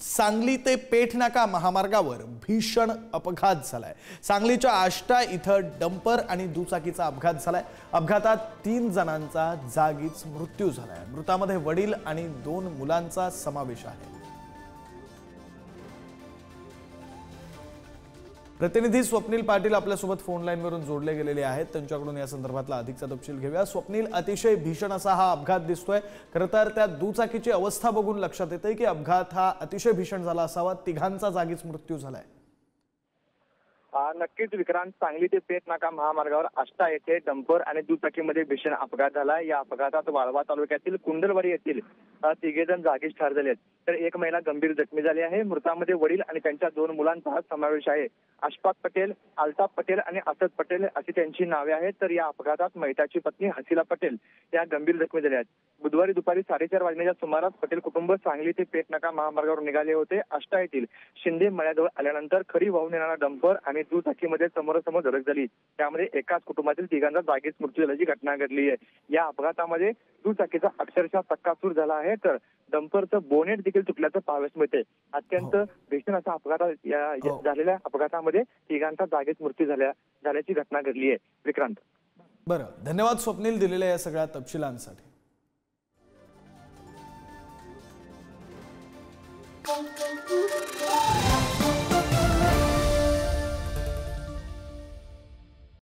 सांगली ते पेठनाका महामार्गावर भीषण अपघात झालाय। सांगलीच्या आष्टा इथं डंपर आणि दुचाकीचा अपघात झालाय। अपघातात 3 जणांचा जागीच मृत्यू झालाय। मृतांमध्ये वडील आणि 2 मुलांचा समावेश आहे। प्रतिनिधी स्वप्नील पाटील आपल्यासोबत फोन लाईनवरून जोडले गेलेले आहेत। त्यांच्याकडून या संदर्भातला अधिकचा तपशील घेऊया। स्वप्नील, अतिशय भीषण असा हा अपघात दिसतोय। खरं तर त्या दुचाकीची अवस्था बघून लक्षात येतंय की अपघात हा अतिशय भीषण झाला असावा। तिघांचा जागीच मृत्यू झालाय। नक्कीच विक्रांत, सांगली ते पेठनाका महामार्गावर आष्टा येथे डंपर आणि दुचाकीमध्ये भीषण अपघात झाला। या अपघातात वाळवा तालुक्यातील कुंडलवाडी येथील 3 जण जागीच ठार झाले, तर एक महिला गंभीर जखमी झाली आहे। मृतांमध्ये वडील आणि त्यांच्या 2 मुलांचा समावेश आहे। अशफाक पटेल, अल्ताफ पटेल आणि असद पटेल अशी त्यांची नावे आहेत। तर या अपघातात मयताची पत्नी हसीला पटेल या गंभीर जखमी झाल्या आहेत। बुधवारी दुपारी 4:30 वाजण्याच्या सुमारास पटेल कुटुंब सांगली ते पेठनाका महामार्गावर निघाले होते। आष्टा येथील शिंदे मळ्याजवळ आल्यानंतर खरी वाहून येणारा डंपर आणि दुचाकीमध्ये समोरासमोर धडक झाली। त्यामध्ये एकाच कुटुंबातील 3 जागीच मृत्यू झाल्याची घटना घडली आहे। या अपघातामध्ये दुचाकीचा अक्षरशः चक्काचूर झाला आहे, तर डंपरचं बोनेट देखील तुटल्याचं पाहावयास मिळते। अत्यंत भीषण असा अपघात झालेल्या अपघातामध्ये 3 जागीच मृत्यू झाल्याची घटना घडली आहे। विक्रांत, बरं, धन्यवाद स्वप्नील दिलेल्या या सगळ्या तपशिलांसाठी। Thank you.